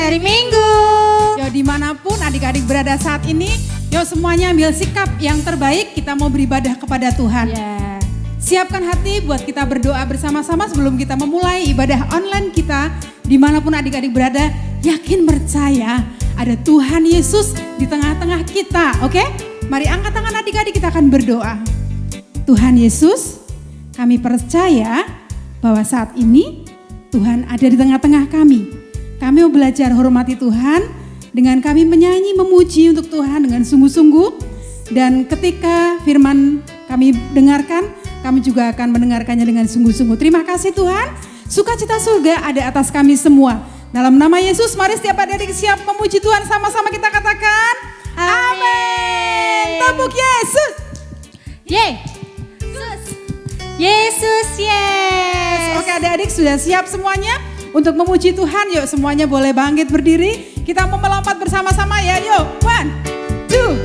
hari Minggu. Yo, dimanapun adik-adik berada saat ini, yo semuanya ambil sikap yang terbaik, kita mau beribadah kepada Tuhan. Ya. Siapkan hati buat kita berdoa bersama-sama sebelum kita memulai ibadah online kita. Dimanapun adik-adik berada, yakin percaya ada Tuhan Yesus di tengah-tengah kita, oke? Mari angkat tangan adik-adik, kita akan berdoa. Tuhan Yesus, kami percaya bahwa saat ini Tuhan ada di tengah-tengah kami. Kami mau belajar hormati Tuhan dengan kami menyanyi, memuji untuk Tuhan dengan sungguh-sungguh. Dan ketika firman kami dengarkan, kami juga akan mendengarkannya dengan sungguh-sungguh. Terima kasih Tuhan, sukacita surga ada atas kami semua. Dalam nama Yesus, mari setiap adik-adik siap memuji Tuhan, sama-sama kita katakan amin. Tepuk Yesus. Yeay. Yesus, yes. Oke, adik-adik sudah siap semuanya untuk memuji Tuhan. Yuk semuanya boleh bangkit berdiri. Kita mau melompat bersama-sama ya. Yuk, 1, 2,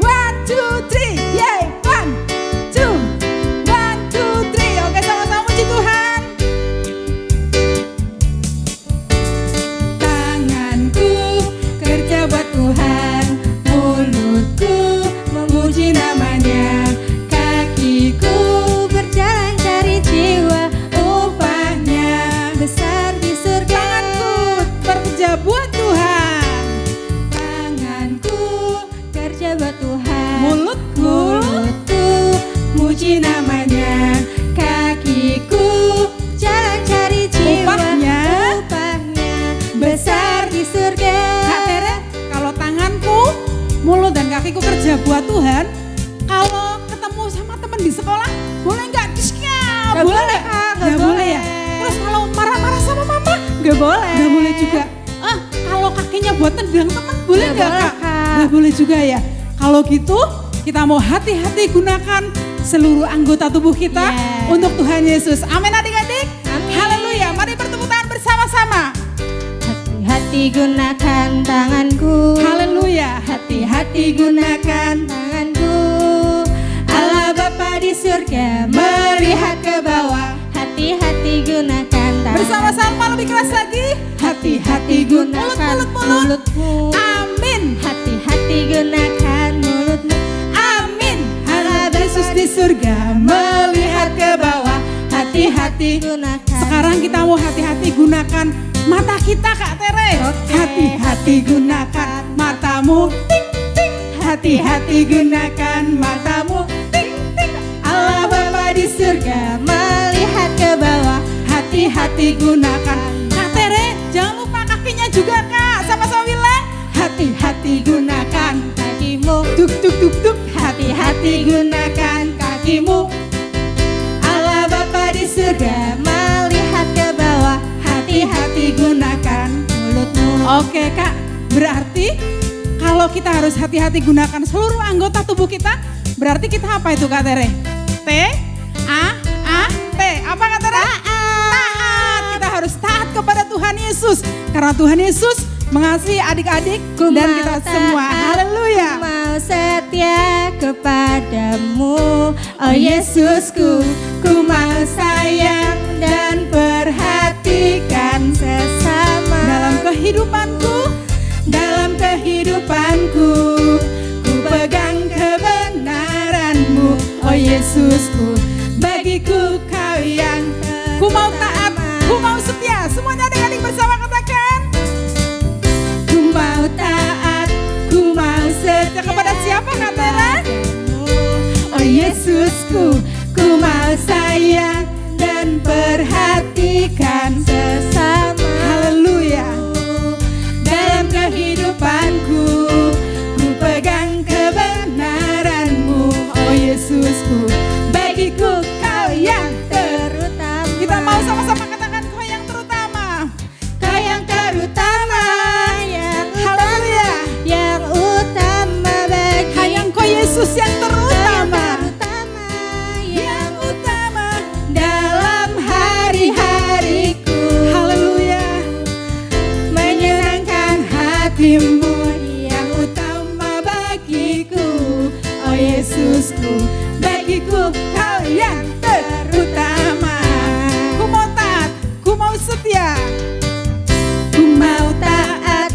1, 2, 3. Yeay, 1, 2, 1, 2, 3. Oke, sama-sama puji Tuhan. Tanganku kerja buat Tuhan, mulutku memuji namanya, kakiku Berjalan cari jiwa, upahnya besar di surga. Tanganku bekerja buat Tuhan, Tanganku kerja buat Tuhan, mulutku muji namanya, kakiku jalan cari jiwa, Upahnya besar di surga. Kak Tere, kalau tanganku, mulut dan kakiku kerja buat Tuhan, kalau ketemu sama teman di sekolah, boleh nggak? Nggak Boleh boleh, nggak? Kak, nggak Nggak boleh ya? boleh. Terus kalau marah-marah sama mama, Gak boleh. nggak boleh juga. Kalau kakinya buat tendang teman, boleh Nggak nggak boleh, Kak? Kak. Nggak boleh juga ya. Kalau gitu, kita mau hati-hati gunakan seluruh anggota tubuh kita Yes. untuk Tuhan Yesus. Amin adik-adik. Amin. Haleluya. Mari bertepuk tangan bersama-sama. Hati-hati gunakan tanganku. Haleluya. Hati-hati gunakan tanganku. Allah Bapa di surga melihat ke bawah. Hati-hati gunakan tangan. Bersama-sama lebih keras lagi. Hati-hati gunakan Mulut. mulutmu. Amin. Hati-hati gunakan mulutmu. Amin. Allah Yesus Bapa di surga melihat ke bawah. Hati-hati. gunakan. Sekarang kita mau hati-hati gunakan mata kita Kak Tere. Oke. Hati-hati gunakan matamu. Ting, ting. Hati-hati gunakan matamu. Ting, ting. Allah Bapa di surga melihat ke bawah. hati-hati gunakan. Kak Tere, jangan lupa kakinya juga Kak. Sama-sama bilang hati-hati gunakan Kakimu. tuk tuk tuk tuk. Hati-hati gunakan kakimu. Allah Bapa di surga Melihat ke bawah. hati-hati gunakan mulutmu. Oke Kak, berarti kalau kita harus hati-hati gunakan seluruh anggota tubuh kita, berarti kita apa itu Kak Tere? T, A, T. Apa Kak Tere? Taat. Kita harus taat kepada Tuhan Yesus. Karena Tuhan Yesus mengasihi adik-adik Ku dan mau kita taat, semua. Haleluya. ku mau setia kepadamu, oh Yesusku. Ku mau sayang dan perhatikan sesama. Dalam kehidupanku, ku pegang kebenaran-Mu, oh Yesusku. Bagiku Kau yang ku mau taat, ku mau setia. Semuanya adik-adik bersama katakan. Ku mau taat, ku mau setia kepada siapa Kak Tera? Oh Yesusku, ku mau sayang dan perhatikan Sesama. Haleluya. Dalam kehidupanku, ku pegang kebenaran-Mu, oh Yesusku. Bagiku Kau yang Terutama. Kita mau sama-sama katakan Kau yang terutama. Kau yang terutama, yang Haleluya. yang utama bagi. Hanya Engkau Yesus yang terutama. Yang Utama. dalam hari-hariku. Haleluya. Menyenangkan Hatimu yang utama bagiku, oh Yesusku. Bagiku Kau yang terutama. Ku mau taat, ku mau setia. Ku mau taat,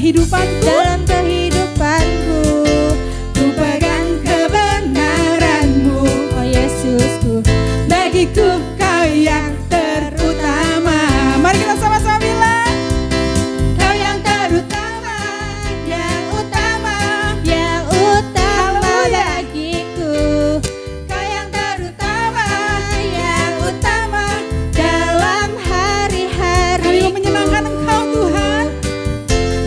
kehidupanku. dalam kehidupanku. Ku pegang kebenaran-Mu, oh Yesusku. Bagiku Kau yang terutama. Mari kita sama-sama bilang, Kau yang terutama, yang utama, yang utama bagiku. Kau yang terutama, yang utama dalam kami hari-hariku. mau menyenangkan Engkau Tuhan.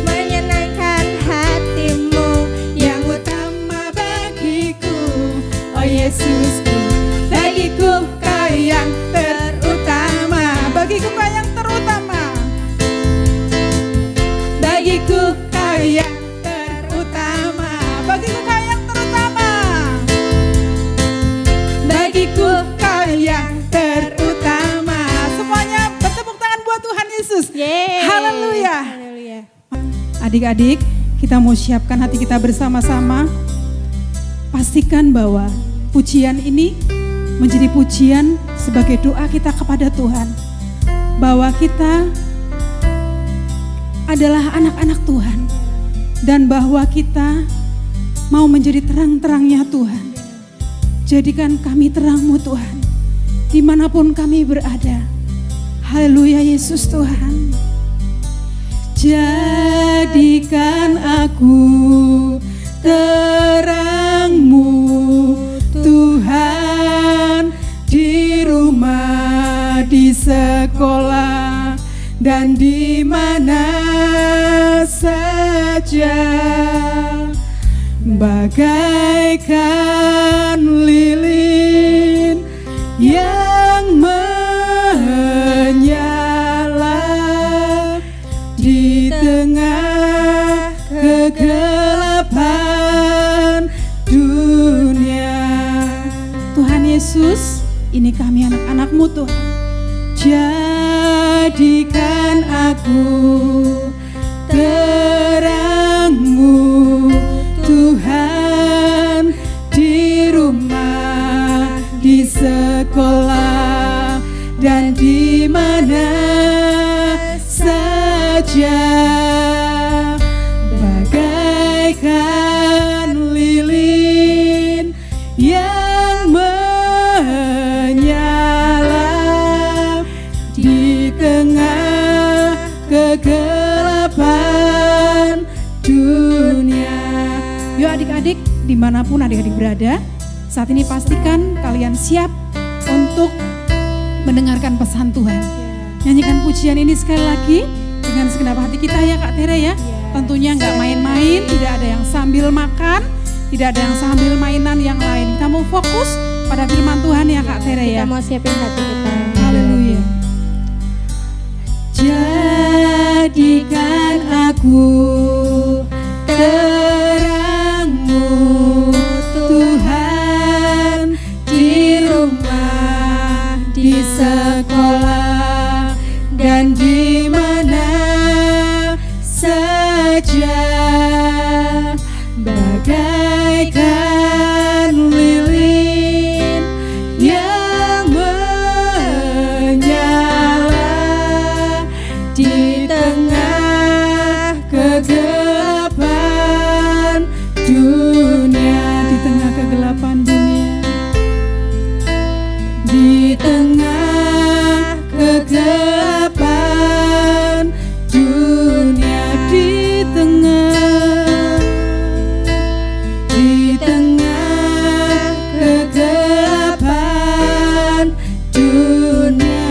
Menyenangkan hati-Mu, yang utama bagiku, Oh Yesusku, bagiku Kau yang terutama. Bagiku Kau yang terutama. Bagiku Kau yang terutama. Bagiku Kau yang terutama. Bagiku Kau yang terutama. Semuanya bertepuk tangan buat Tuhan Yesus. Yeay. Haleluya. Haleluya. Adik-adik, kita mau siapkan hati kita bersama-sama. Pastikan bahwa pujian ini menjadi pujian sebagai doa kita kepada Tuhan. Bahwa kita adalah anak-anak Tuhan. Dan bahwa kita mau menjadi terang-terangnya Tuhan. Jadikan kami terang-Mu Tuhan, dimanapun kami berada. Haleluya Yesus Tuhan. Jadikan aku terang-Mu Tuhan, di rumah, di sekolah, dan di mana saja. Bagaikan lilin yang menyala di tengah kegelapan dunia. Tuhan Yesus, ini kami anak-anak-Mu Tuhan. Jadikan aku terang-Mu Tuhan, di rumah, di sekolah, dan di mana saja. Bagaikan lilin yang menyala di tengah kegelapan dunia. Yuk adik-adik, dimanapun adik-adik berada, saat ini pastikan kalian siap untuk mendengarkan pesan Tuhan. Nyanyikan pujian ini sekali lagi dengan segenap hati kita ya Kak Tere ya. Tentunya nggak main-main, tidak ada yang sambil makan, tidak ada yang sambil mainan yang lain. Kita mau fokus pada firman Tuhan ya Kak Tere ya. Kita mau siapin hati kita. Haleluya. Jadikan aku terang-Mu Tuhan, di rumah, di sekolah, dan di mana saja. Bagaikan lilin yang menyala di tengah kegelapan dunia. Di tengah kegelapan dunia, di tengah kegelapan dunia, di tengah kegelapan dunia.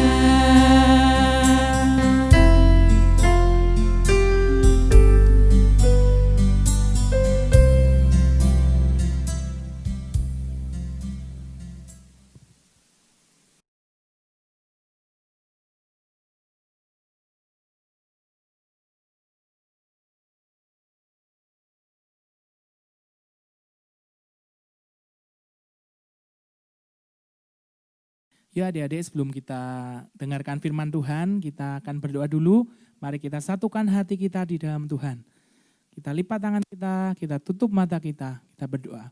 Ya adik-adik, sebelum kita dengarkan firman Tuhan, kita akan berdoa dulu. Mari kita satukan hati kita di dalam Tuhan. Kita lipat tangan kita tutup mata kita berdoa.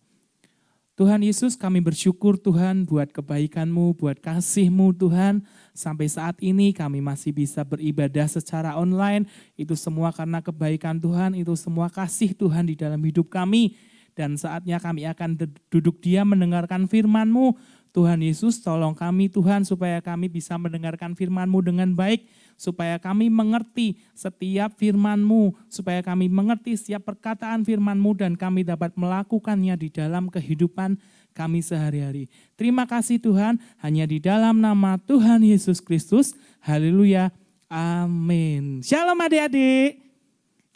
Tuhan Yesus, kami bersyukur Tuhan buat kebaikan-Mu, buat kasih-Mu Tuhan. Sampai saat ini kami masih bisa beribadah secara online. Itu semua karena kebaikan Tuhan, itu semua kasih Tuhan di dalam hidup kami. Dan saatnya kami akan duduk diam mendengarkan firman-Mu. Tuhan Yesus, tolong kami Tuhan supaya kami bisa mendengarkan firman-Mu dengan baik, supaya kami mengerti setiap firman-Mu, supaya kami mengerti setiap perkataan firman-Mu dan kami dapat melakukannya di dalam kehidupan kami sehari-hari. Terima kasih Tuhan, hanya di dalam nama Tuhan Yesus Kristus. Haleluya. Amin. Shalom adik-adik.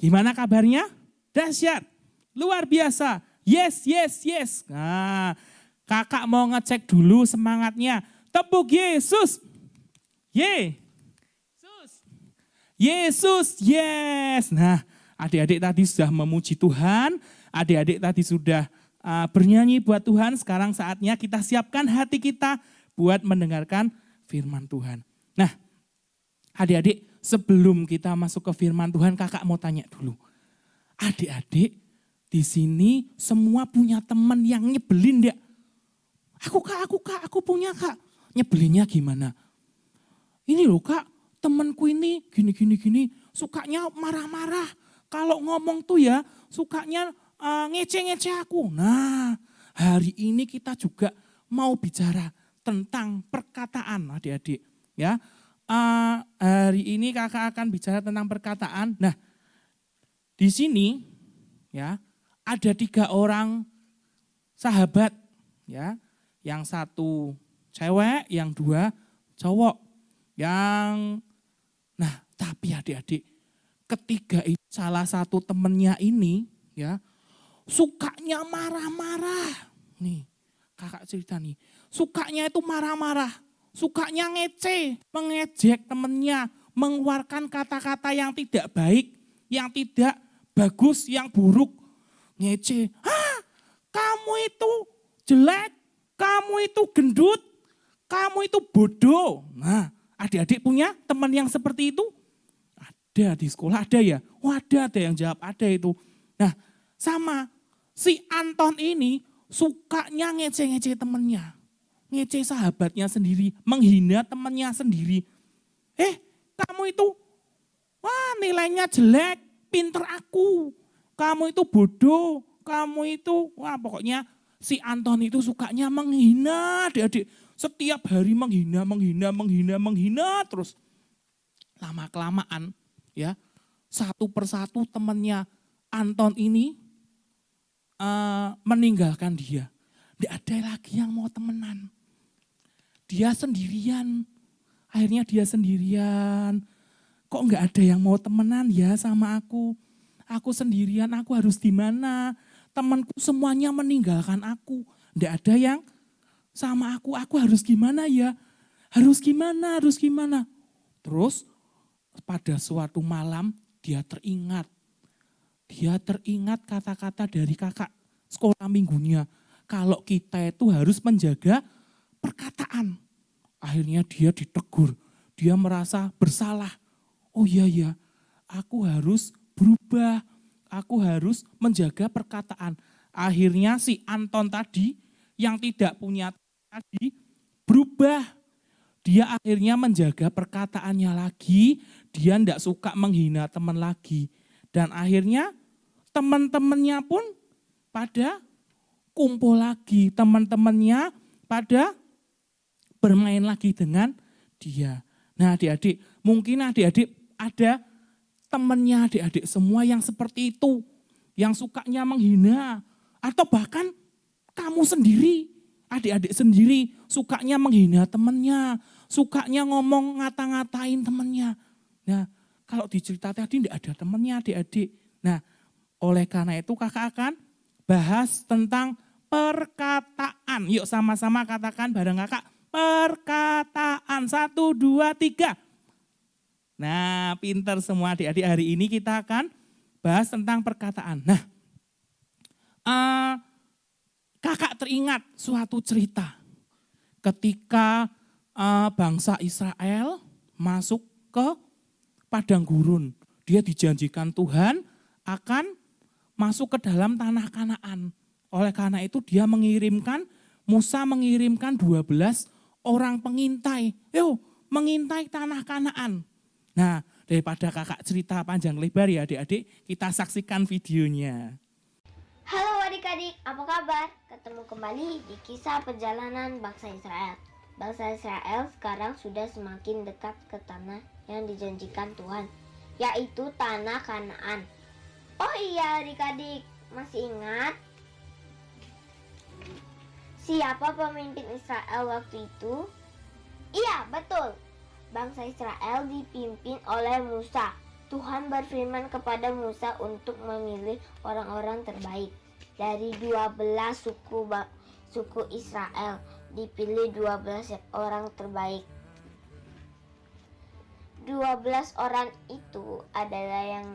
Gimana kabarnya? Dahsyat. Luar biasa. Yes, yes, yes. Nah, kakak mau ngecek dulu semangatnya. Tepuk Yesus. Yesus. Yesus, yes. Nah, adik-adik tadi sudah memuji Tuhan. Adik-adik tadi sudah bernyanyi buat Tuhan. Sekarang saatnya kita siapkan hati kita buat mendengarkan firman Tuhan. Nah, adik-adik sebelum kita masuk ke firman Tuhan, kakak mau tanya dulu. Adik-adik di sini semua punya teman yang nyebelin enggak? Aku punya kak. Nyebelinnya gimana? Ini loh kak, temanku ini gini. Sukanya marah-marah. Kalau ngomong tuh ya, sukanya ngece-ngece aku. Nah, hari ini kita juga mau bicara tentang perkataan adik-adik. Ya, hari ini kakak akan bicara tentang perkataan. Nah, di sini ya ada 3 orang sahabat ya. Yang 1 cewek, yang 2 cowok. Nah, tapi adik-adik, ketiga itu salah satu temennya ini ya sukanya marah-marah. Nih, kakak cerita nih. Sukanya itu marah-marah, sukanya ngece, mengejek temennya, mengeluarkan kata-kata yang tidak baik, yang tidak bagus, yang buruk. Ngece, kamu itu jelek, kamu itu gendut, kamu itu bodoh. Nah, adik-adik punya teman yang seperti itu? Ada di sekolah, ada ya? Oh ada yang jawab, ada itu. Nah, sama si Anton ini sukanya ngece-ngece temannya. Ngece sahabatnya sendiri, menghina temannya sendiri. Kamu itu, nilainya jelek, pinter aku. Kamu itu bodoh, kamu itu, pokoknya si Anton itu sukanya menghina adik-adik. Setiap hari menghina terus. Lama-kelamaan ya, satu persatu temannya Anton ini meninggalkan dia. Tidak ada lagi yang mau temenan. Dia sendirian, akhirnya dia sendirian. Kok nggak ada yang mau temenan ya sama aku? Aku sendirian, aku harus di mana? Temanku semuanya meninggalkan aku. Tidak ada yang sama aku harus gimana ya? Harus gimana? Terus pada suatu malam dia teringat kata-kata dari kakak sekolah minggunya. Kalau kita itu harus menjaga perkataan. Akhirnya dia ditegur, dia merasa bersalah. Oh iya, aku harus berubah, aku harus menjaga perkataan. Akhirnya si Anton tadi yang tidak punya tadi berubah. Dia akhirnya menjaga perkataannya lagi, dia tidak suka menghina teman lagi. Dan akhirnya teman-temannya pun pada kumpul lagi, teman-temannya pada bermain lagi dengan dia. Nah adik-adik, mungkin adik-adik ada temannya adik-adik semua yang seperti itu, yang sukanya menghina, atau bahkan kamu sendiri, adik-adik sendiri sukanya menghina temannya, sukanya ngomong ngata-ngatain temannya. Nah, kalau dicerita tadi tidak ada temannya adik-adik. Nah, oleh karena itu kakak akan bahas tentang perkataan. Yuk sama-sama katakan bareng kakak, perkataan. 1, 2, 3. Nah, pintar semua adik-adik, hari ini kita akan bahas tentang perkataan. Nah, kakak teringat suatu cerita ketika bangsa Israel masuk ke padang gurun. Dia dijanjikan Tuhan akan masuk ke dalam tanah Kanaan. Oleh karena itu Musa mengirimkan 12 orang pengintai. Yo, mengintai tanah Kanaan. Nah, daripada kakak cerita panjang lebar ya adik-adik, kita saksikan videonya. Halo adik-adik, apa kabar? Ketemu kembali di kisah perjalanan bangsa Israel. Bangsa Israel sekarang sudah semakin dekat ke tanah yang dijanjikan Tuhan, yaitu tanah Kanaan. Oh iya adik-adik, masih ingat siapa pemimpin Israel waktu itu? Iya, betul. Bangsa Israel dipimpin oleh Musa. Tuhan berfirman kepada Musa untuk memilih orang-orang terbaik dari 12 suku Israel. Dipilih 12 orang terbaik. 12 orang itu adalah yang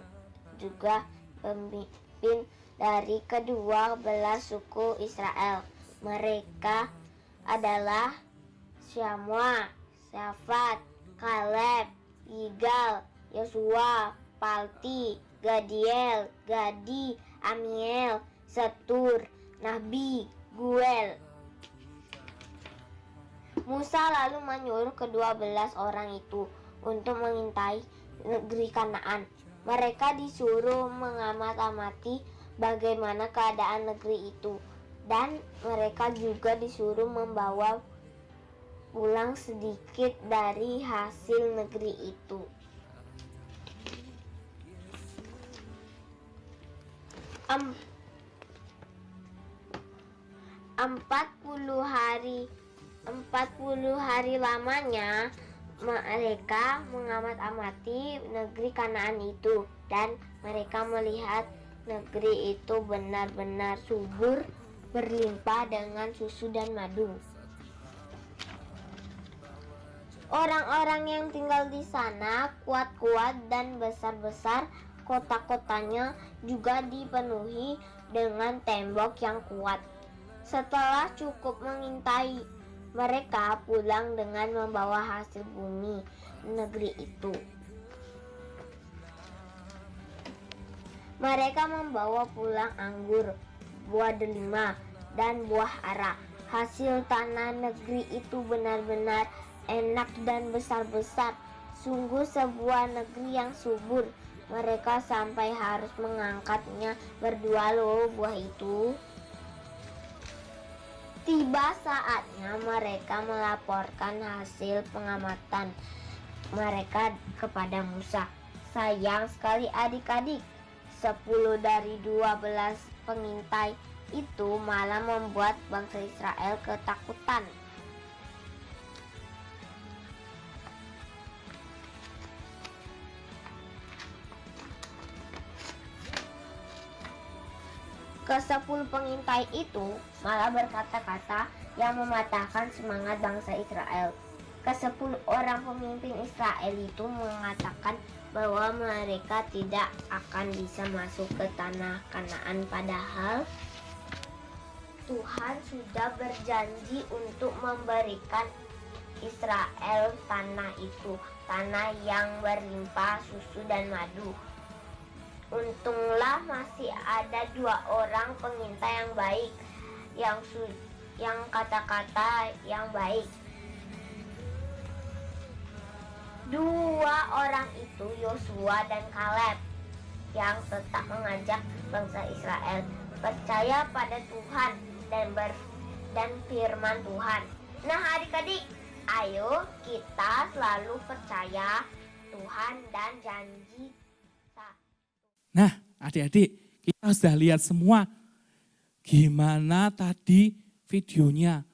juga pemimpin dari kedua belah suku Israel. Mereka adalah Syamua, Syafat, Kaleb, Igal, Yosua, Palti, Gadiel, Gadi, Amiel, Setur, Nabi, Guel. Musa lalu menyuruh ke-12 orang itu untuk mengintai negeri Kanaan. Mereka disuruh mengamati bagaimana keadaan negeri itu, dan mereka juga disuruh membawa pulang sedikit dari hasil negeri itu. 40 hari lamanya mereka mengamati negeri Kanaan itu, dan mereka melihat negeri itu benar-benar subur, berlimpah dengan susu dan madu. Orang-orang yang tinggal di sana kuat-kuat dan besar-besar. Kota-kotanya juga dipenuhi dengan tembok yang kuat. Setelah cukup mengintai, mereka pulang dengan membawa hasil bumi negeri itu. Mereka membawa pulang anggur, buah delima, dan buah ara. Hasil tanah negeri itu benar-benar enak dan besar-besar. Sungguh sebuah negeri yang subur. Mereka sampai harus mengangkatnya berdua loh buah itu. Tiba saatnya mereka melaporkan hasil pengamatan mereka kepada Musa. Sayang sekali adik-adik, 10 dari 12 pengintai itu malah membuat bangsa Israel ketakutan. Ke-10 pengintai itu malah berkata-kata yang mematahkan semangat bangsa Israel. Ke-10 orang pemimpin Israel itu mengatakan bahwa mereka tidak akan bisa masuk ke tanah Kanaan, padahal Tuhan sudah berjanji untuk memberikan Israel tanah itu, tanah yang berlimpah susu dan madu. Untunglah masih ada 2 orang pengintai yang baik, yang kata-kata yang baik. 2 orang itu Yosua dan Kaleb yang tetap mengajak bangsa Israel percaya pada Tuhan dan firman Tuhan. Nah adik-adik, ayo kita selalu percaya Tuhan dan janji. Nah, adik-adik, kita sudah lihat semua gimana tadi videonya.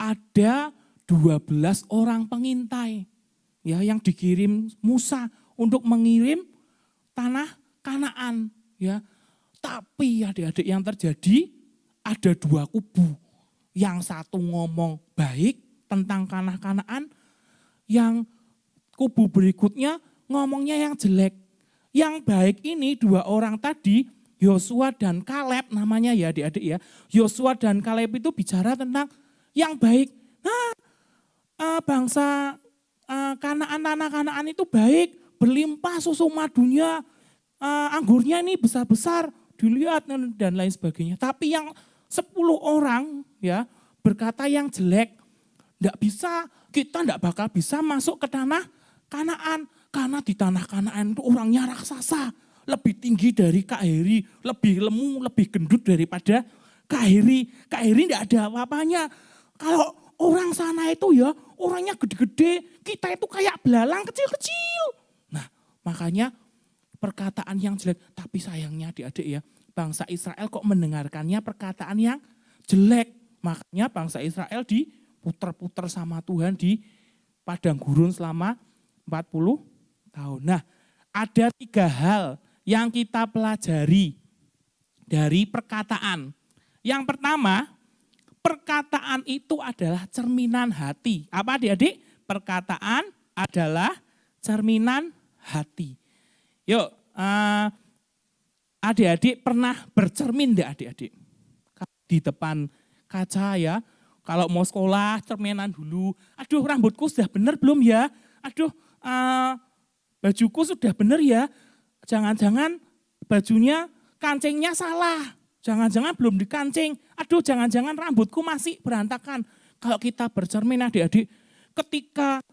Ada 12 orang pengintai ya yang dikirim Musa untuk mengirim tanah Kanaan ya. Tapi adik-adik yang terjadi ada 2 kubu. Yang satu ngomong baik tentang tanah Kanaan, yang kubu berikutnya ngomongnya yang jelek. Yang baik ini 2 orang tadi, Yosua dan Kaleb namanya ya adik-adik ya. Yosua dan Kaleb itu bicara tentang yang baik. Nah, bangsa Kanaan, tanah Kanaan itu baik, berlimpah susu madunya, anggurnya ini besar-besar, dilihat dan lain sebagainya. Tapi yang 10 orang ya berkata yang jelek, kita enggak bakal bisa masuk ke tanah Kanaan. Karena di tanah Kanaan itu orangnya raksasa. Lebih tinggi dari Kak Heri, lebih lemu, lebih gendut daripada Kak Heri. Kak Heri enggak ada apa-apanya. Kalau orang sana itu ya orangnya gede-gede, kita itu kayak belalang kecil-kecil. Nah makanya perkataan yang jelek, tapi sayangnya adik-adik ya, bangsa Israel kok mendengarkannya perkataan yang jelek. Makanya bangsa Israel diputer-puter sama Tuhan di padang gurun selama 40 tahun. Nah, ada 3 hal yang kita pelajari dari perkataan. Yang pertama, perkataan itu adalah cerminan hati. Apa adik-adik? Perkataan adalah cerminan hati. Yuk, adik-adik pernah bercermin enggak adik-adik? Di depan kaca ya, kalau mau sekolah cerminan dulu. Aduh rambutku sudah benar belum ya? Aduh bajuku sudah benar ya? Jangan-jangan bajunya kancingnya salah. Jangan-jangan belum dikancing. Aduh jangan-jangan rambutku masih berantakan. Kalau kita bercermin adik-adik, ketika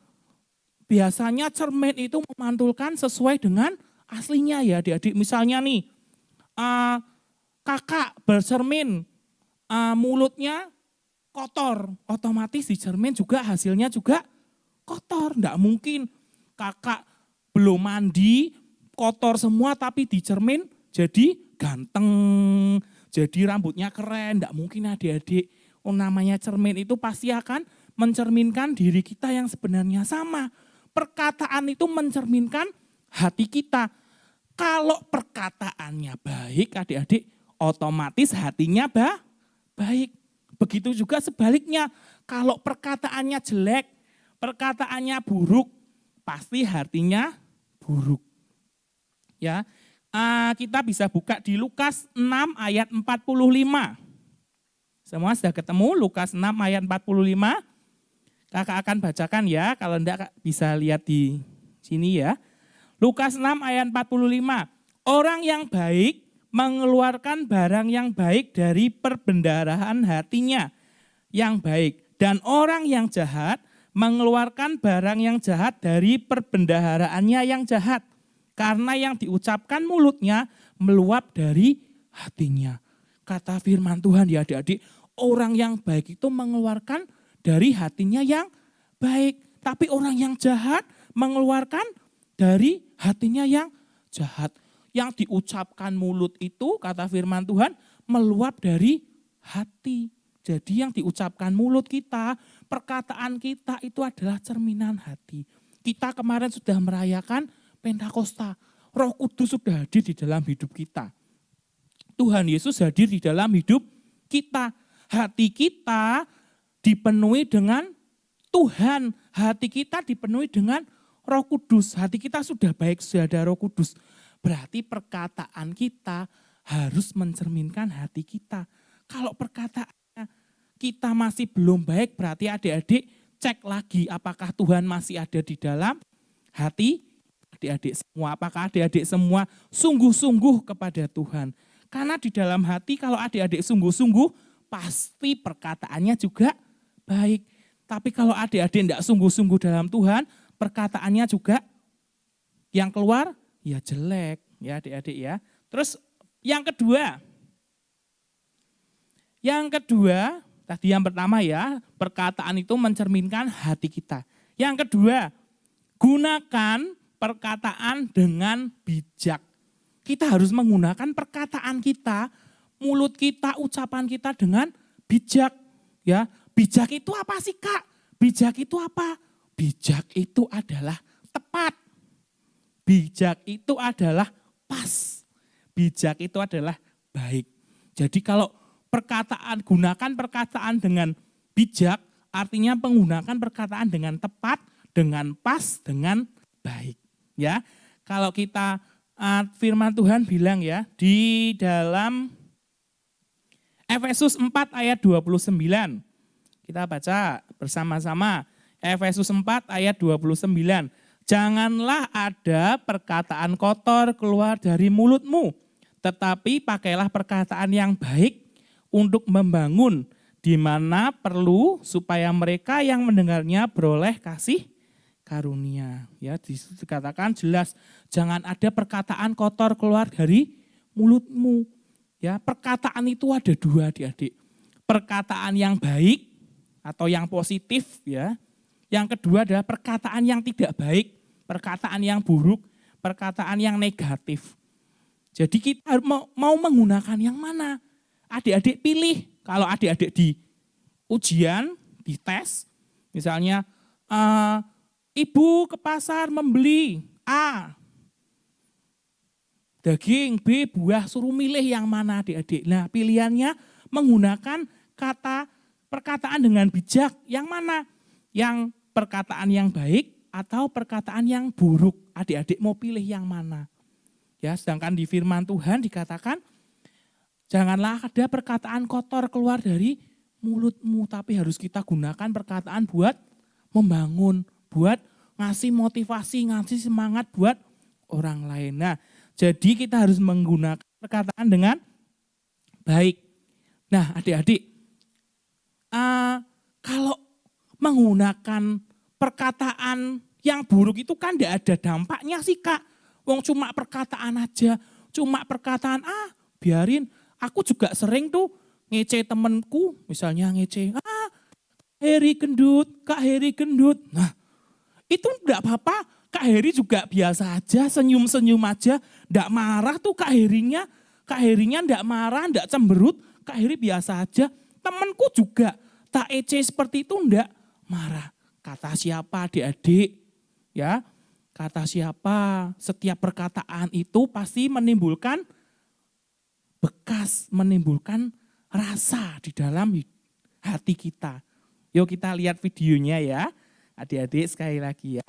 biasanya cermin itu memantulkan sesuai dengan aslinya ya adik-adik. Misalnya nih, kakak bercermin, mulutnya kotor, otomatis di cermin juga hasilnya juga kotor. Enggak mungkin kakak belum mandi, kotor semua tapi di cermin jadi ganteng, jadi rambutnya keren. Enggak mungkin adik-adik. Namanya cermin itu pasti akan mencerminkan diri kita yang sebenarnya sama. Perkataan itu mencerminkan hati kita. Kalau perkataannya baik adik-adik, otomatis hatinya baik. Begitu juga sebaliknya, kalau perkataannya jelek, perkataannya buruk, pasti hatinya buruk. Ya, kita bisa buka di Lukas 6 ayat 45. Semua sudah ketemu Lukas 6 ayat 45? Kakak akan bacakan ya, kalau enggak bisa lihat di sini ya. Lukas 6 ayat 45. Orang yang baik mengeluarkan barang yang baik dari perbendaharaan hatinya yang baik. Dan orang yang jahat mengeluarkan barang yang jahat dari perbendaharaannya yang jahat. Karena yang diucapkan mulutnya meluap dari hatinya. Kata firman Tuhan ya adik-adik, orang yang baik itu mengeluarkan dari hatinya yang baik. Tapi orang yang jahat mengeluarkan dari hatinya yang jahat. Yang diucapkan mulut itu, kata firman Tuhan, meluap dari hati. Jadi yang diucapkan mulut kita, perkataan kita itu adalah cerminan hati. Kita kemarin sudah merayakan Pentakosta. Roh Kudus sudah hadir di dalam hidup kita. Tuhan Yesus hadir di dalam hidup kita. Hati kita dipenuhi dengan Tuhan. Hati kita dipenuhi dengan Roh Kudus. Hati kita sudah baik, sudah ada Roh Kudus. Berarti perkataan kita harus mencerminkan hati kita. Kalau perkataannya kita masih belum baik, berarti adik-adik cek lagi apakah Tuhan masih ada di dalam hati adik-adik semua. Apakah adik-adik semua sungguh-sungguh kepada Tuhan. Karena di dalam hati kalau adik-adik sungguh-sungguh, pasti perkataannya juga baik. Tapi kalau adik-adik tidak sungguh-sungguh dalam Tuhan, perkataannya juga yang keluar ya jelek ya adik-adik ya. Terus yang kedua, tadi yang pertama ya, perkataan itu mencerminkan hati kita. Yang kedua, gunakan perkataan dengan bijak. Kita harus menggunakan perkataan kita, mulut kita, ucapan kita dengan bijak. Ya, bijak itu apa sih Kak? Bijak itu apa? Bijak itu adalah tepat. Bijak itu adalah pas. Bijak itu adalah baik. Jadi kalau gunakan perkataan dengan bijak, artinya menggunakan perkataan dengan tepat, dengan pas, dengan baik. Ya, kalau kita firman Tuhan bilang ya di dalam Efesus 4 ayat 29. Kita baca bersama-sama. Efesus 4 ayat 29. Janganlah ada perkataan kotor keluar dari mulutmu, tetapi pakailah perkataan yang baik untuk membangun di mana perlu supaya mereka yang mendengarnya beroleh kasih karunia. Ya, dikatakan jelas jangan ada perkataan kotor keluar dari mulutmu. Ya, perkataan itu ada dua, Adik-adik. Perkataan yang baik atau yang positif, ya. Yang kedua adalah perkataan yang tidak baik, perkataan yang buruk, perkataan yang negatif. Jadi kita mau menggunakan yang mana? Adik-adik pilih. Kalau adik-adik di ujian, di tes, misalnya ibu ke pasar membeli A, daging, B, buah, suruh milih yang mana adik-adik. Nah pilihannya menggunakan kata perkataan dengan bijak, yang mana? Yang perkataan yang baik atau perkataan yang buruk? Adik-adik mau pilih yang mana? Ya, sedangkan di firman Tuhan dikatakan, janganlah ada perkataan kotor keluar dari mulutmu, tapi harus kita gunakan perkataan buat membangun, buat ngasih motivasi, ngasih semangat buat orang lain. Nah, jadi kita harus menggunakan perkataan dengan baik. Nah, adik-adik, kalau menggunakan perkataan yang buruk itu kan tidak ada dampaknya sih Kak. Wong cuma perkataan aja, cuma perkataan biarin. Aku juga sering tuh ngece temenku, misalnya ngece, Heri gendut, Kak Heri gendut. Nah itu enggak apa-apa, Kak Heri juga biasa aja, senyum-senyum aja, enggak marah tuh Kak Herinya enggak marah, enggak cemberut, Kak Heri biasa aja. Temenku juga tak ece seperti itu enggak marah. Kata siapa adik-adik? Ya, kata siapa? Setiap perkataan itu pasti menimbulkan bekas, menimbulkan rasa di dalam hati kita. Yuk kita lihat videonya ya. Adik-adik sekali lagi ya.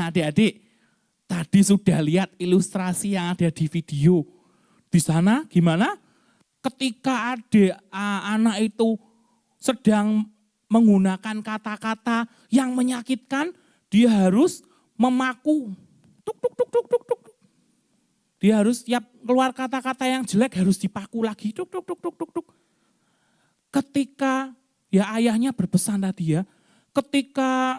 Nah adik-adik, tadi sudah lihat ilustrasi yang ada di video. Di sana gimana? Ketika anak itu sedang menggunakan kata-kata yang menyakitkan, dia harus memaku. Tuk, tuk, tuk, tuk, tuk, tuk. Dia harus tiap keluar kata-kata yang jelek harus dipaku lagi. Tuk, tuk, tuk, tuk, tuk, tuk. Ketika ya ayahnya berpesan tadi ya, ketika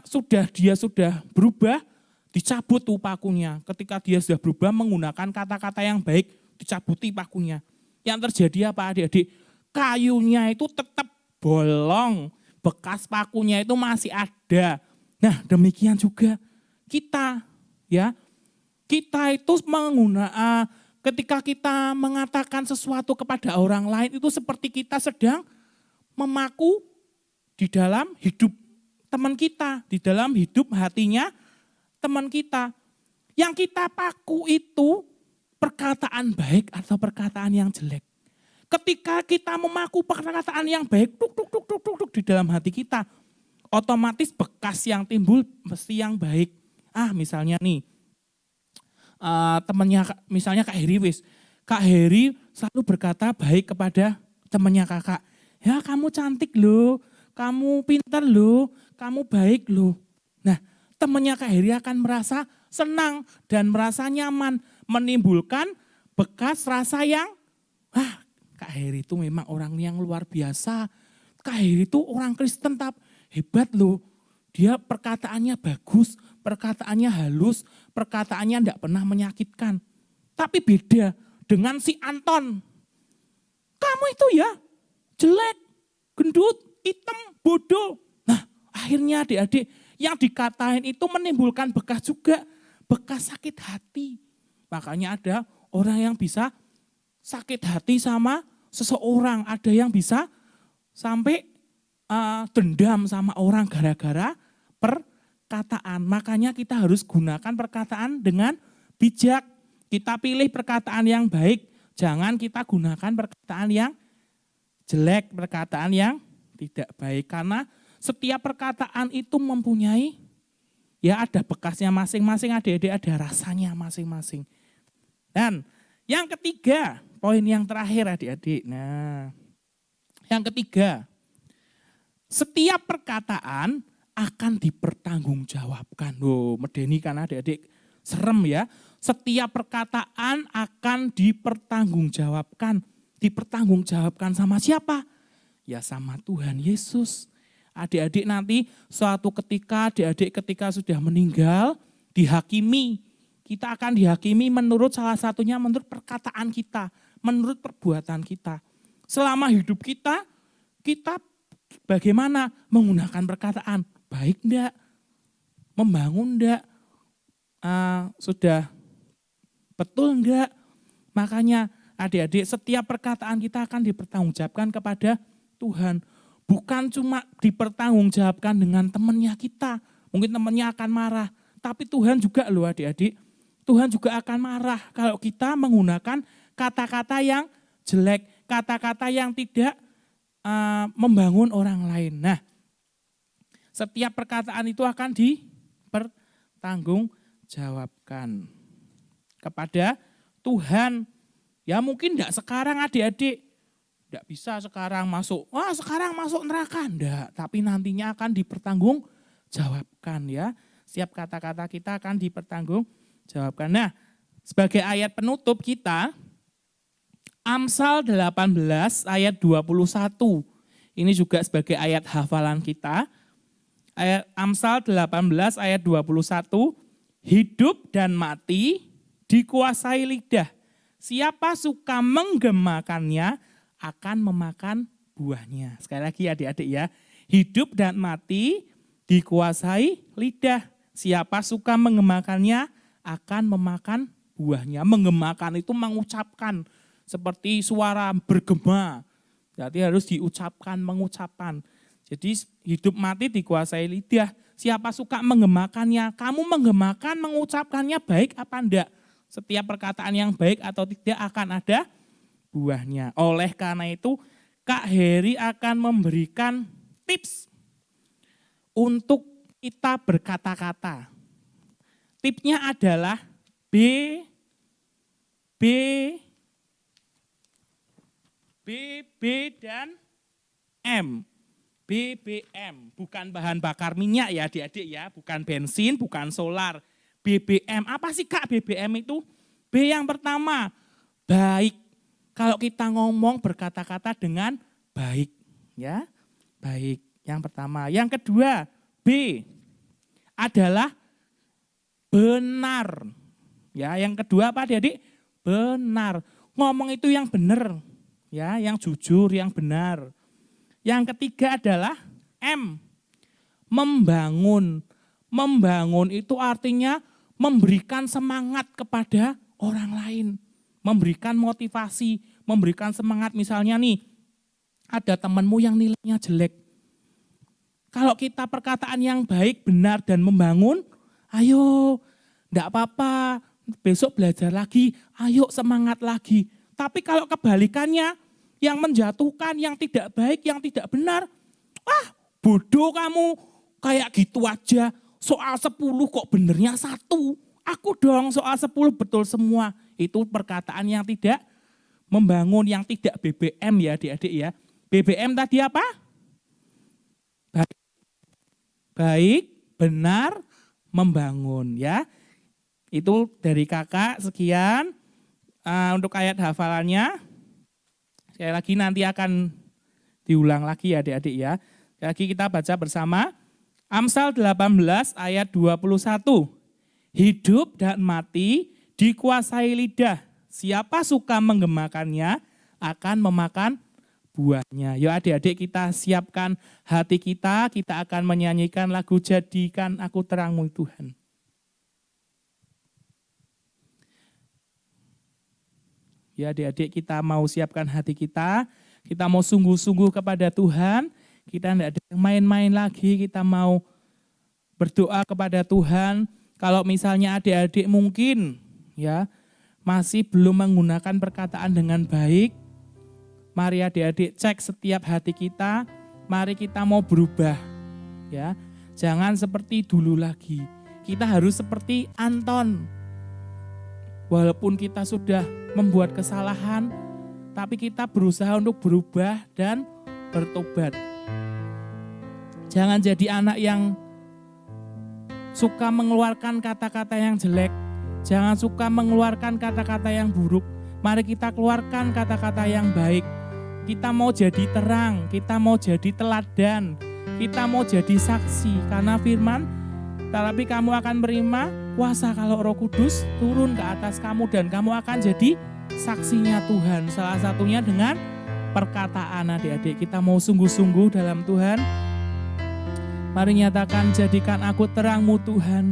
dia sudah berubah, dicabut tuh pakunya. Ketika dia sudah berubah menggunakan kata-kata yang baik, dicabuti pakunya. Yang terjadi apa adik-adik? Kayunya itu tetap bolong, bekas pakunya itu masih ada. Nah demikian juga kita ya. Kita itu ketika kita mengatakan sesuatu kepada orang lain itu seperti kita sedang memaku di dalam hidup teman kita, di dalam hidup hatinya teman kita. Yang kita paku itu perkataan baik atau perkataan yang jelek. Ketika kita memaku perkataan yang baik, tuk, tuk, tuk, tuk, tuk, tuk, di dalam hati kita, otomatis bekas yang timbul mesti yang baik. Misalnya nih, temannya misalnya Kak Heri wis. Kak Heri selalu berkata baik kepada temannya kakak. Ya kamu cantik loh, kamu pintar loh, kamu baik loh. Nah temannya Kak Heri akan merasa senang dan merasa nyaman. Menimbulkan bekas rasa yang, Kak Heri itu memang orang yang luar biasa. Kak Heri itu orang Kristen tapi hebat loh. Dia perkataannya bagus, perkataannya halus, perkataannya tidak pernah menyakitkan. Tapi beda dengan si Anton. Kamu itu ya jelek, gendut, hitam, bodoh. Nah akhirnya adik-adik yang dikatain itu menimbulkan bekas juga, bekas sakit hati. Makanya ada orang yang bisa sakit hati sama seseorang, ada yang bisa sampai dendam sama orang gara-gara perkataan. Makanya kita harus gunakan perkataan dengan bijak. Kita pilih perkataan yang baik, jangan kita gunakan perkataan yang jelek, perkataan yang tidak baik. Karena setiap perkataan itu mempunyai, ya ada bekasnya masing-masing, adik-adik ada rasanya masing-masing. Dan yang ketiga, poin yang terakhir adik-adik. Nah, yang ketiga, setiap perkataan akan dipertanggungjawabkan. Medeni kan adik-adik, serem ya. Setiap perkataan akan dipertanggungjawabkan. Dipertanggungjawabkan sama siapa? Ya sama Tuhan Yesus. Adik-adik nanti suatu ketika, adik-adik ketika sudah meninggal, dihakimi. Kita akan dihakimi menurut salah satunya menurut perkataan kita, menurut perbuatan kita. Selama hidup kita bagaimana menggunakan perkataan? Baik enggak? Membangun enggak? Sudah betul enggak? Makanya adik-adik setiap perkataan kita akan dipertanggungjawabkan kepada Tuhan. Bukan cuma dipertanggungjawabkan dengan temannya kita. Mungkin temannya akan marah. Tapi Tuhan juga loh adik-adik. Tuhan juga akan marah kalau kita menggunakan kata-kata yang jelek, kata-kata yang tidak membangun orang lain. Nah, setiap perkataan itu akan dipertanggungjawabkan kepada Tuhan. Ya mungkin enggak sekarang adik-adik, enggak bisa sekarang masuk neraka, enggak. Tapi nantinya akan dipertanggungjawabkan ya. Setiap kata-kata kita akan dipertanggungjawabkan. Nah, sebagai ayat penutup kita, Amsal 18 ayat 21. Ini juga sebagai ayat hafalan kita. Ayat Amsal 18 ayat 21. Hidup dan mati dikuasai lidah. Siapa suka menggemakannya akan memakan buahnya. Sekali lagi adik-adik ya. Hidup dan mati dikuasai lidah. Siapa suka menggemakannya akan memakan buahnya. Menggemakan itu mengucapkan seperti suara bergema. Jadi harus diucapkan, mengucapkan. Jadi hidup mati dikuasai lidah. Siapa suka menggemakannya, kamu menggemakan, mengucapkannya baik apa enggak? Setiap perkataan yang baik atau tidak akan ada buahnya. Oleh karena itu Kak Heri akan memberikan tips untuk kita berkata-kata. tipsnya adalah B, dan M. BBM, bukan bahan bakar minyak ya adik-adik ya, bukan bensin, bukan solar. BBM, apa sih Kak BBM itu? B yang pertama, baik. Kalau kita ngomong berkata-kata dengan baik, ya, baik. Yang pertama, yang kedua, B adalah benar. Ya, yang kedua apa adik-adik? Benar. Ngomong itu yang benar, ya, yang jujur, yang benar. Yang ketiga adalah M, membangun. Membangun itu artinya memberikan semangat kepada orang lain. Memberikan motivasi, memberikan semangat. Misalnya nih, ada temanmu yang nilainya jelek. Kalau kita perkataan yang baik, benar, dan membangun, ayo, enggak apa-apa, besok belajar lagi, ayo semangat lagi. Tapi kalau kebalikannya, yang menjatuhkan, yang tidak baik, yang tidak benar, bodoh kamu, kayak gitu aja, soal 10 kok benernya 1, aku dong soal 10 betul semua. Itu perkataan yang tidak membangun, yang tidak BBM ya adik-adik ya. BBM tadi apa? Baik, benar, membangun ya. Itu dari kakak, sekian untuk ayat hafalannya. Sekali lagi nanti akan diulang lagi ya adik-adik ya. Sekali lagi kita baca bersama. Amsal 18 ayat 21. Hidup dan mati dikuasai lidah. Siapa suka menggemakannya akan memakan buahnya. Yuk adik-adik kita siapkan hati kita akan menyanyikan lagu Jadikan Aku Terangmu Tuhan. Ya adik-adik kita mau siapkan hati kita mau sungguh-sungguh kepada Tuhan, kita tidak ada yang main-main lagi, kita mau berdoa kepada Tuhan. Kalau misalnya adik-adik mungkin ya masih belum menggunakan perkataan dengan baik, mari adik-adik cek setiap hati kita, mari kita mau berubah ya. Jangan seperti dulu lagi, kita harus seperti Anton. Walaupun kita sudah membuat kesalahan, tapi kita berusaha untuk berubah dan bertobat. Jangan jadi anak yang suka mengeluarkan kata-kata yang jelek. Jangan suka mengeluarkan kata-kata yang buruk. Mari kita keluarkan kata-kata yang baik. Kita mau jadi terang, kita mau jadi teladan, kita mau jadi saksi. Karena firman, tetapi kamu akan menerima kuasa kalau Roh Kudus turun ke atas kamu dan kamu akan jadi saksinya Tuhan. Salah satunya dengan perkataan adik-adik. Kita mau sungguh-sungguh dalam Tuhan. Mari nyatakan, jadikan aku terangmu Tuhan.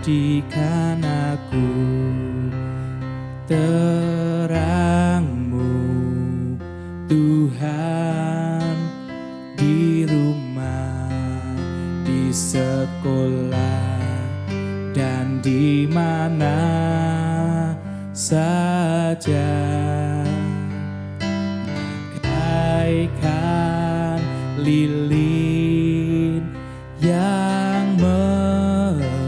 Jadikan aku terangmu Tuhan, di rumah, di sekolah, dan di mana saja. Bagaikan lilin yang menyala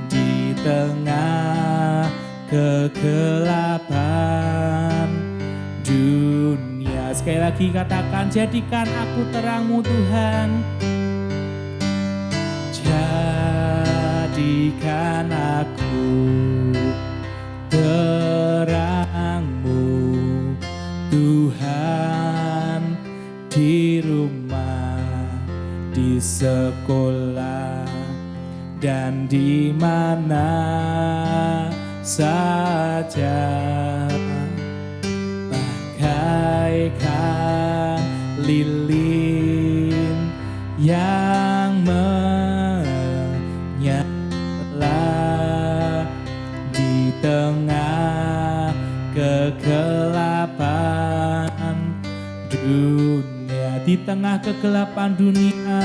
di tengah kegelapan dunia. Sekali lagi katakan, jadikan aku terangmu Tuhan. Jadikan aku terangmu Tuhan, di rumah, di sekolah, dan di mana saja. Bagaikan lilin yang menyala di tengah kegelapan dunia, di tengah kegelapan dunia,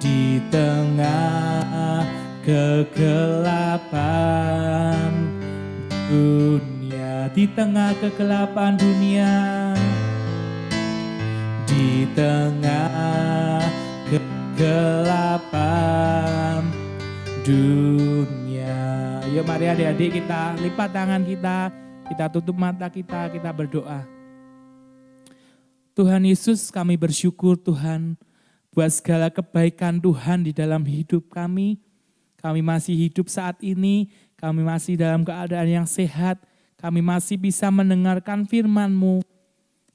di tengah kegelapan dunia, di tengah kegelapan dunia, di tengah kegelapan dunia. Yuk mari adik-adik kita lipat tangan kita tutup mata kita berdoa. Tuhan Yesus, kami bersyukur Tuhan buat segala kebaikan Tuhan di dalam hidup kami. Kami masih hidup saat ini, kami masih dalam keadaan yang sehat, kami masih bisa mendengarkan firman-Mu.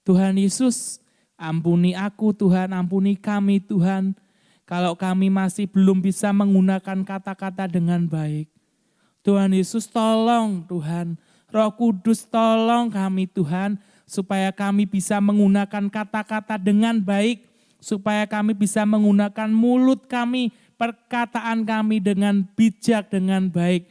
Tuhan Yesus, ampuni aku Tuhan, ampuni kami Tuhan, kalau kami masih belum bisa menggunakan kata-kata dengan baik. Tuhan Yesus tolong Tuhan, Roh Kudus tolong kami Tuhan, supaya kami bisa menggunakan kata-kata dengan baik, supaya kami bisa menggunakan mulut kami, perkataan kami dengan bijak, dengan baik.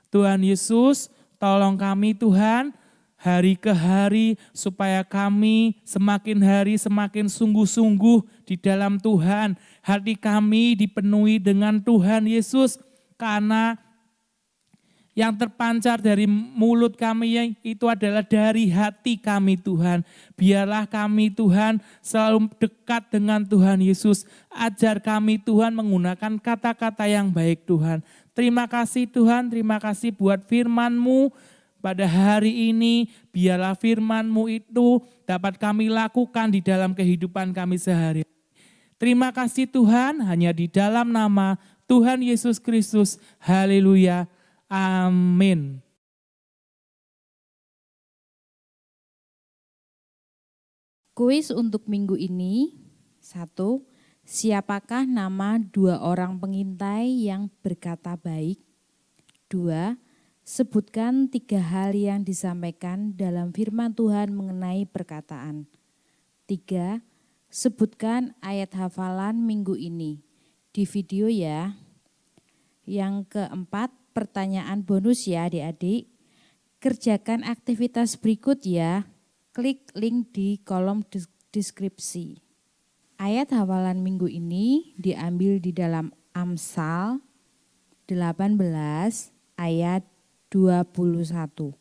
Tuhan Yesus, tolong kami Tuhan, hari ke hari, supaya kami semakin hari semakin sungguh-sungguh di dalam Tuhan. Hati kami dipenuhi dengan Tuhan Yesus, karena yang terpancar dari mulut kami itu adalah dari hati kami Tuhan. Biarlah kami Tuhan selalu dekat dengan Tuhan Yesus. Ajar kami Tuhan menggunakan kata-kata yang baik Tuhan. Terima kasih Tuhan, terima kasih buat firman-Mu pada hari ini. Biarlah firman-Mu itu dapat kami lakukan di dalam kehidupan kami sehari-hari. Terima kasih Tuhan, hanya di dalam nama Tuhan Yesus Kristus. Haleluya. Amin. Kuis untuk minggu ini. 1. Siapakah nama 2 orang pengintai yang berkata baik? 2. Sebutkan 3 hal yang disampaikan dalam firman Tuhan mengenai perkataan. 3. Sebutkan ayat hafalan minggu ini. Di video ya. Yang keempat, pertanyaan bonus ya adik-adik. Kerjakan aktivitas berikut ya. Klik link di kolom deskripsi. Ayat hafalan minggu ini diambil di dalam Amsal 18 ayat 21.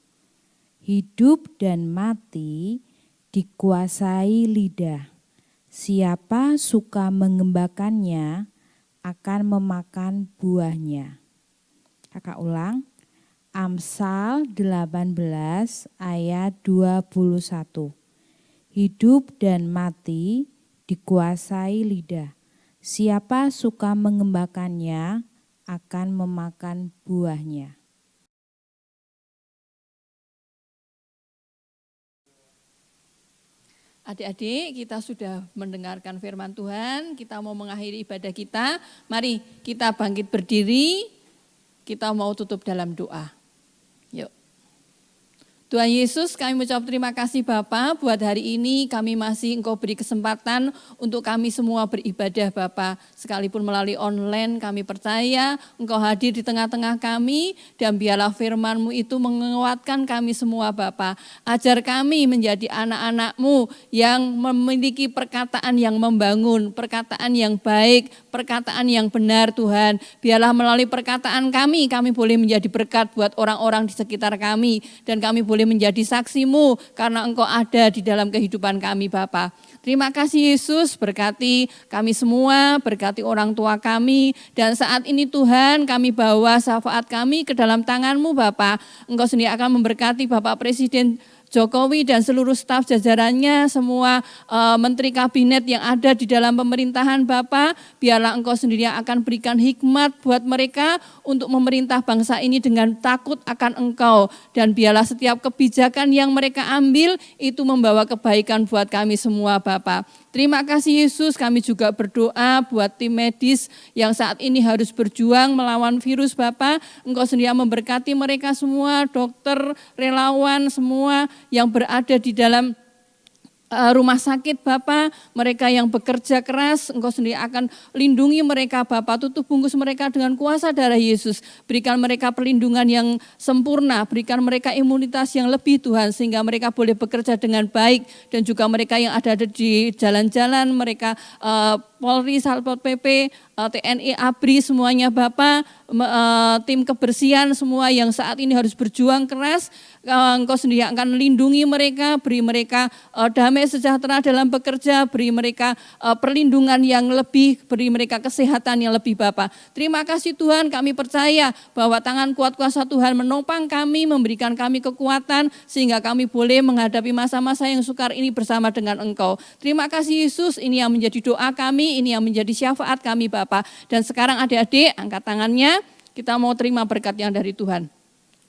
Hidup dan mati dikuasai lidah. Siapa suka mengembangkannya akan memakan buahnya. Kakak ulang, Amsal 18 ayat 21. Hidup dan mati dikuasai lidah. Siapa suka mengembangkannya akan memakan buahnya. Adik-adik, kita sudah mendengarkan firman Tuhan, kita mau mengakhiri ibadah kita. Mari kita bangkit berdiri. Kita mau tutup dalam doa. Yuk. Tuhan Yesus, kami mengucap terima kasih Bapa buat hari ini kami masih Engkau beri kesempatan untuk kami semua beribadah Bapa. Sekalipun melalui online kami percaya Engkau hadir di tengah-tengah kami dan biarlah firman-Mu itu menguatkan kami semua Bapa. Ajar kami menjadi anak-anak-Mu yang memiliki perkataan yang membangun, perkataan yang baik, perkataan yang benar Tuhan. Biarlah melalui perkataan kami boleh menjadi berkat buat orang-orang di sekitar kami dan kami boleh menjadi saksi-Mu karena Engkau ada di dalam kehidupan kami Bapa. Terima kasih Yesus, berkati kami semua, berkati orang tua kami dan saat ini Tuhan kami bawa syafaat kami ke dalam tangan-Mu Bapa. Engkau sendiri akan memberkati Bapak Presiden Jokowi dan seluruh staf jajarannya, semua menteri kabinet yang ada di dalam pemerintahan Bapa, biarlah Engkau sendiri yang akan berikan hikmat buat mereka untuk memerintah bangsa ini dengan takut akan Engkau. Dan biarlah setiap kebijakan yang mereka ambil itu membawa kebaikan buat kami semua Bapa. Terima kasih Yesus, kami juga berdoa buat tim medis yang saat ini harus berjuang melawan virus Bapa. Engkau sendiri yang memberkati mereka semua, dokter, relawan, semua yang berada di dalam rumah sakit Bapa, mereka yang bekerja keras, Engkau sendiri akan lindungi mereka Bapa, tutup bungkus mereka dengan kuasa darah Yesus, berikan mereka perlindungan yang sempurna, berikan mereka imunitas yang lebih Tuhan, sehingga mereka boleh bekerja dengan baik, dan juga mereka yang ada di jalan-jalan, mereka Polri, Satpol PP, TNI, ABRI, semuanya Bapak, tim kebersihan semua yang saat ini harus berjuang keras, Engkau sendiri akan lindungi mereka, beri mereka damai sejahtera dalam bekerja, beri mereka perlindungan yang lebih, beri mereka kesehatan yang lebih Bapak. Terima kasih Tuhan, kami percaya bahwa tangan kuat kuasa Tuhan menopang kami, memberikan kami kekuatan sehingga kami boleh menghadapi masa-masa yang sukar ini bersama dengan Engkau. Terima kasih Yesus, ini yang menjadi doa kami, ini yang menjadi syafaat kami Bapak. Dan sekarang adik-adik angkat tangannya, kita mau terima berkat yang dari Tuhan.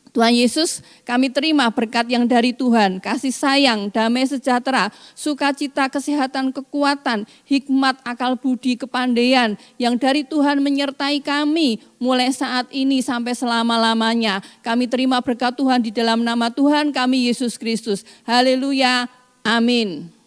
Tuhan Yesus, kami terima berkat yang dari Tuhan, kasih sayang, damai sejahtera, sukacita, kesehatan, kekuatan, hikmat, akal budi, kepandaian yang dari Tuhan menyertai kami mulai saat ini sampai selama-lamanya. Kami terima berkat Tuhan di dalam nama Tuhan kami Yesus Kristus. Haleluya, amin.